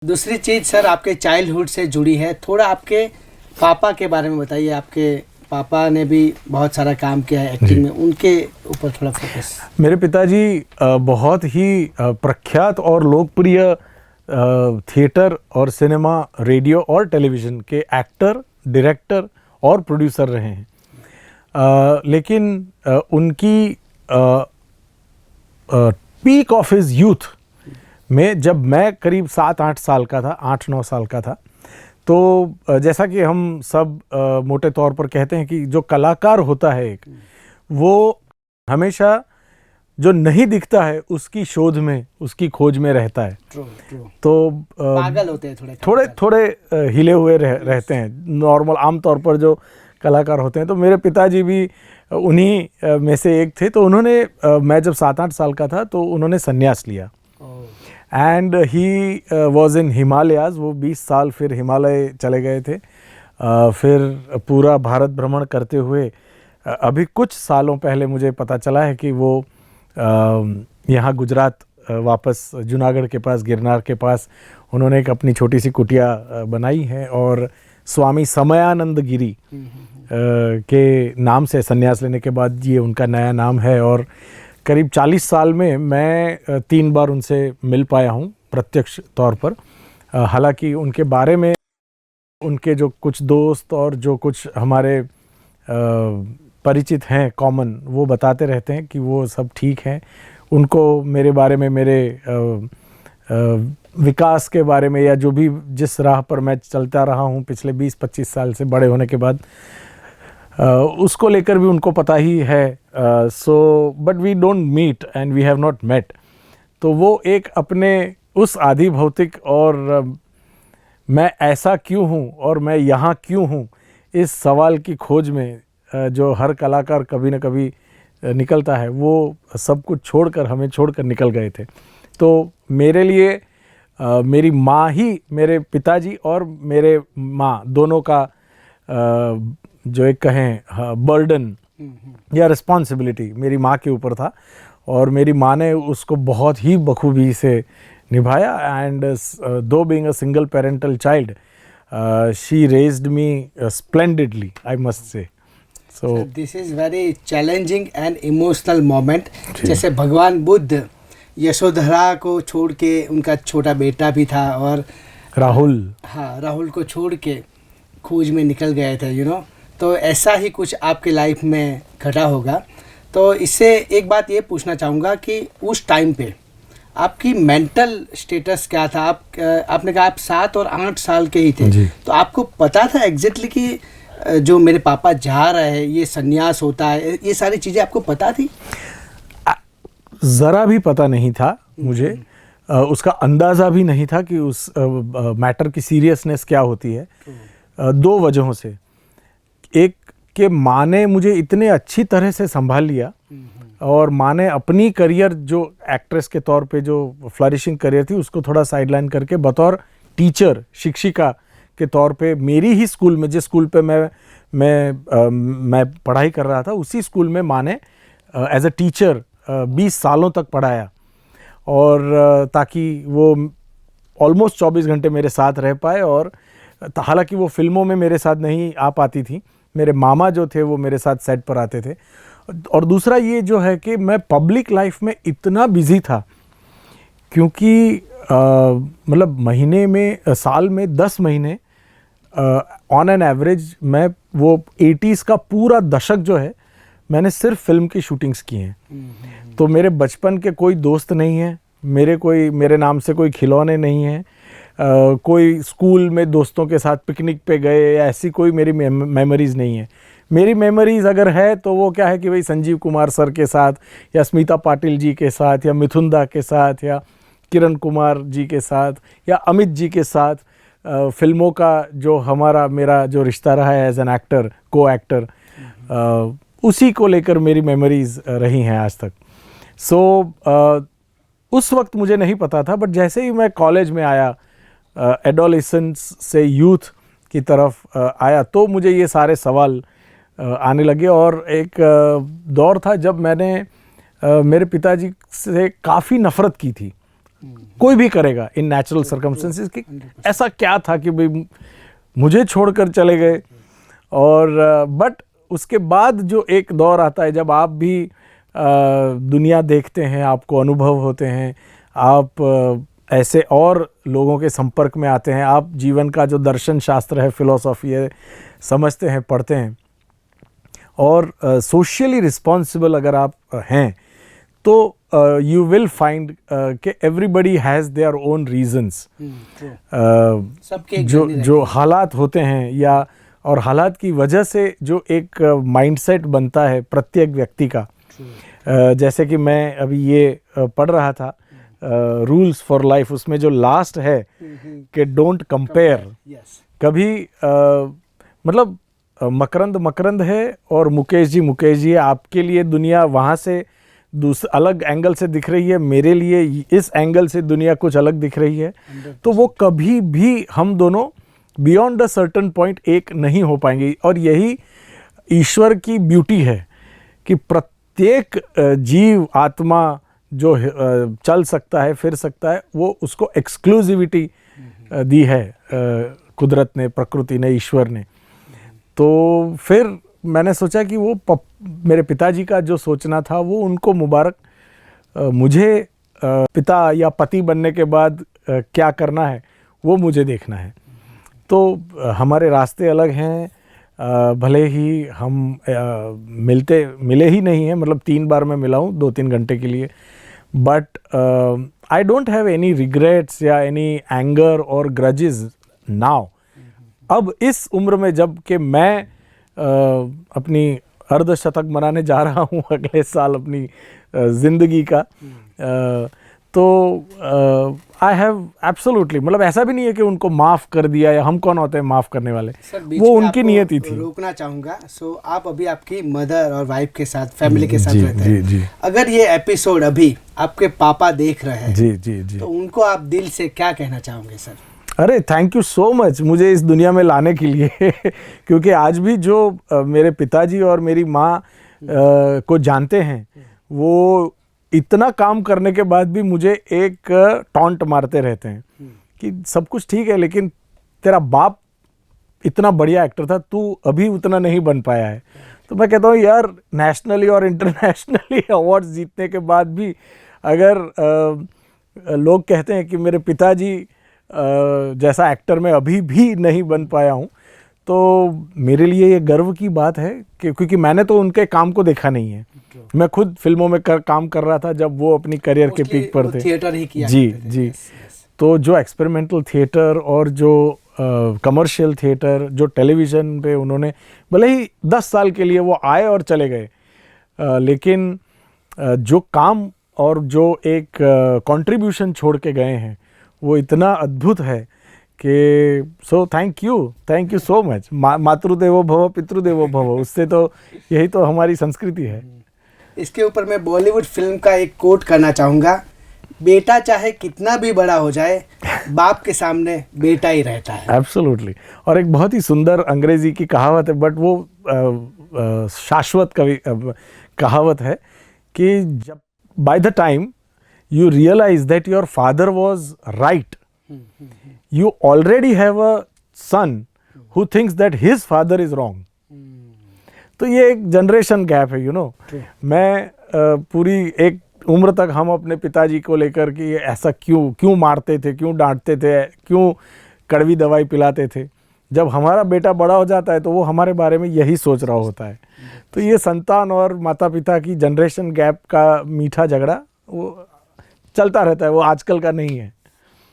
दूसरी चीज़ सर आपके चाइल्डहुड से जुड़ी है, थोड़ा आपके पापा के बारे में बताइए। आपके पापा ने भी बहुत सारा काम किया है एक्टिंग में, उनके ऊपर थोड़ा फोकस। मेरे पिताजी बहुत ही प्रख्यात और लोकप्रिय थिएटर और सिनेमा, रेडियो और टेलीविज़न के एक्टर, डायरेक्टर और प्रोड्यूसर रहे हैं। लेकिन उनकी पीक ऑफ हिज यूथ में, जब मैं करीब 7-8 साल का था, 8-9 साल का था, तो जैसा कि हम सब मोटे तौर पर कहते हैं कि जो कलाकार होता है एक, वो हमेशा जो नहीं दिखता है उसकी शोध में, उसकी खोज में रहता है। तो पागल होते हैं थोड़े हिले हुए रहते हैं नॉर्मल, आमतौर पर जो कलाकार होते हैं। तो मेरे पिताजी भी उन्हीं में से एक थे। तो उन्होंने मैं जब 7-8 साल का था तो उन्होंने संन्यास लिया and he was in Himalayas. वो 20 साल फिर हिमालय चले गए थे। फिर पूरा भारत भ्रमण करते हुए अभी कुछ सालों पहले मुझे पता चला है कि वो यहाँ गुजरात वापस जूनागढ़ के पास, गिरनार के पास उन्होंने एक अपनी छोटी सी कुटिया बनाई है और स्वामी समयानंद गिरी के नाम से संन्यास लेने के बाद ये उनका नया नाम है। और करीब 40 साल में मैं 3 बार उनसे मिल पाया हूँ प्रत्यक्ष तौर पर। हालांकि उनके बारे में उनके जो कुछ दोस्त और जो कुछ हमारे परिचित हैं कॉमन, वो बताते रहते हैं कि वो सब ठीक हैं। उनको मेरे बारे में, मेरे विकास के बारे में, या जो भी जिस राह पर मैं चलता रहा हूँ पिछले 20-25 साल से बड़े होने के बाद, उसको लेकर भी उनको पता ही है। So but we don't meet and we have not met. तो वो एक अपने उस आदि भौतिक और मैं ऐसा क्यों हूँ और मैं यहाँ क्यों हूँ, इस सवाल की खोज में जो हर कलाकार कभी न कभी निकलता है, वो सब कुछ छोड़कर, हमें छोड़कर निकल गए थे। तो मेरे लिए मेरी माँ ही, मेरे पिताजी और मेरे माँ दोनों का जो एक कहें बर्डन या रिस्पॉन्सिबिलिटी मेरी माँ के ऊपर था, और मेरी माँ ने उसको बहुत ही बखूबी से निभाया। And though being a single parental child, she raised me splendidly, I must say. So this is very challenging and emotional moment। जैसे भगवान बुद्ध यशोधरा को छोड़ के, उनका छोटा बेटा भी था, और राहुल को छोड़ के खोज में निकल गए थे, तो ऐसा ही कुछ आपके लाइफ में घटा होगा। तो इससे एक बात ये पूछना चाहूँगा कि उस टाइम पे आपकी मेंटल स्टेटस क्या था? आपने कहा आप 7 और 8 साल के ही थे, तो आपको पता था एग्जैक्टली कि जो मेरे पापा जा रहे हैं, ये संन्यास होता है, ये सारी चीज़ें आपको पता थी? ज़रा भी पता नहीं था मुझे। उसका अंदाज़ा भी नहीं था कि उस मैटर की सीरियसनेस क्या होती है। 2 वजहों से। एक कि माँ ने मुझे इतने अच्छी तरह से संभाल लिया, और माँ ने अपनी करियर, जो एक्ट्रेस के तौर पे जो फ्लरिशिंग करियर थी, उसको थोड़ा साइडलाइन करके बतौर टीचर, शिक्षिका के तौर पे मेरी ही स्कूल में, जिस स्कूल पे मैं पढ़ाई कर रहा था, उसी स्कूल में माँ ने एज अ टीचर 20 सालों तक पढ़ाया। और ताकि वो ऑलमोस्ट 24 घंटे मेरे साथ रह पाए। और हालांकि वो फिल्मों में मेरे साथ नहीं आ पाती थी, मेरे मामा जो थे वो मेरे साथ सेट पर आते थे। और दूसरा ये जो है कि मैं पब्लिक लाइफ में इतना बिजी था, क्योंकि मतलब महीने में, साल में 10 महीने ऑन एन एवरेज मैं वो 80s का पूरा दशक जो है, मैंने सिर्फ फिल्म की शूटिंग्स की हैं। तो मेरे बचपन के कोई दोस्त नहीं हैं, मेरे नाम से कोई खिलौने नहीं हैं, कोई स्कूल में दोस्तों के साथ पिकनिक पे गए, ऐसी कोई मेरी मेमोरीज़ नहीं है। मेरी मेमोरीज़ अगर है तो वो क्या है कि भाई संजीव कुमार सर के साथ, या स्मिता पाटिल जी के साथ, या मिथुन दा के साथ, या किरण कुमार जी के साथ, या अमित जी के साथ, फिल्मों का जो मेरा जो रिश्ता रहा है एज एन एक्टर, को एक्टर, उसी को लेकर मेरी मेमोरीज़ रही हैं आज तक। सो उस वक्त मुझे नहीं पता था, बट जैसे ही मैं कॉलेज में आया, एडोलेसेंस से यूथ की तरफ आया, तो मुझे ये सारे सवाल आने लगे। और एक दौर था जब मैंने मेरे पिताजी से काफ़ी नफ़रत की थी। कोई भी करेगा इन नेचुरल सर्कमस्टेंसेस कि ऐसा क्या था कि भाई मुझे छोड़कर चले गए। और बट उसके बाद जो एक दौर आता है जब आप भी दुनिया देखते हैं, आपको अनुभव होते हैं, आप ऐसे और लोगों के संपर्क में आते हैं, आप जीवन का जो दर्शन शास्त्र है, फिलॉसफी है, समझते हैं, पढ़ते हैं, और सोशली रिस्पॉन्सिबल अगर आप हैं तो यू विल फाइंड कि everybody has their own reasons. जो हालात होते हैं या और हालात की वजह से जो एक माइंडसेट बनता है प्रत्येक व्यक्ति का, जैसे कि मैं अभी ये पढ़ रहा था रूल्स फॉर लाइफ, उसमें जो लास्ट है कि डोंट कंपेयर। कभी मतलब मकरंद मकरंद है और मुकेश जी है, आपके लिए दुनिया वहाँ से अलग एंगल से दिख रही है, मेरे लिए इस एंगल से दुनिया कुछ अलग दिख रही है, तो वो कभी भी हम दोनों बियॉन्ड अ सर्टेन पॉइंट एक नहीं हो पाएंगे। और यही ईश्वर की ब्यूटी है कि प्रत्येक जीव आत्मा जो चल सकता है, फिर सकता है, वो उसको एक्सक्लूसिविटी दी है कुदरत ने, प्रकृति ने, ईश्वर ने। तो फिर मैंने सोचा कि वो मेरे पिताजी का जो सोचना था वो उनको मुबारक, मुझे पिता या पति बनने के बाद क्या करना है वो मुझे देखना है। तो हमारे रास्ते अलग हैं, भले ही हम मिले ही नहीं हैं, मतलब 3 बार मैं मिला हूँ 2-3 घंटे के लिए, but I don't have any regrets या एनी एंगर और ग्रजेस नाउ। अब इस उम्र में जब कि मैं अपनी अर्धशतक मनाने जा रहा हूँ अगले साल अपनी ज़िंदगी का, तो आई हैव एब्सोल्युटली, मतलब ऐसा भी नहीं है कि उनको माफ़ कर दिया, या हम कौन होते हैं माफ़ करने वाले, वो उनकी नियति थी। रोकना चाहूँगा। सो आप अभी आपकी मदर और वाइफ के साथ, फैमिली के साथ रहते हैं। जी। अगर ये एपिसोड अभी आपके पापा देख रहे हैं, जी, तो उनको आप दिल से क्या कहना चाहोगे सर? अरे थैंक यू सो मच मुझे इस दुनिया में लाने के लिए क्योंकि आज भी जो मेरे पिताजी और मेरी माँ को जानते हैं, वो इतना काम करने के बाद भी मुझे एक टॉन्ट मारते रहते हैं कि सब कुछ ठीक है, लेकिन तेरा बाप इतना बढ़िया एक्टर था, तू अभी उतना नहीं बन पाया है। तो मैं कहता हूँ यार, नेशनली और इंटरनेशनली अवार्ड्स जीतने के बाद भी अगर लोग कहते हैं कि मेरे पिताजी जैसा एक्टर मैं अभी भी नहीं बन पाया हूँ, तो मेरे लिए ये गर्व की बात है कि क्योंकि मैंने तो उनके काम को देखा नहीं है। मैं खुद फिल्मों में काम कर रहा था जब वो अपनी करियर के पीक पर थे। थिएटर ही किया जी। तो जो एक्सपेरिमेंटल थिएटर और जो कमर्शियल थिएटर, जो टेलीविज़न पे उन्होंने भले ही 10 साल के लिए वो आए और चले गए, लेकिन जो काम और जो एक कंट्रीब्यूशन छोड़ के गए हैं वो इतना अद्भुत है कि so thank you so much. मातृदेवो भव पितृदेवो भव, उससे तो यही तो हमारी संस्कृति है। इसके ऊपर मैं बॉलीवुड फिल्म का एक कोट करना चाहूँगा, बेटा चाहे कितना भी बड़ा हो जाए, बाप के सामने बेटा ही रहता है। एब्सोल्युटली। और एक बहुत ही सुंदर अंग्रेजी की कहावत है, बट वो शाश्वत कहावत है कि जब by the time you realize that your father was right, you already have a son who thinks that his father is wrong. तो ये एक जनरेशन गैप है, मैं पूरी एक उम्र तक हम अपने पिताजी को लेकर कि ऐसा क्यों मारते थे, क्यों डांटते थे, क्यों कड़वी दवाई पिलाते थे। जब हमारा बेटा बड़ा हो जाता है तो वो हमारे बारे में यही सोच रहा होता है। तो ये संतान और माता पिता की जनरेशन गैप का मीठा झगड़ा वो चलता रहता है, वो आजकल का नहीं है।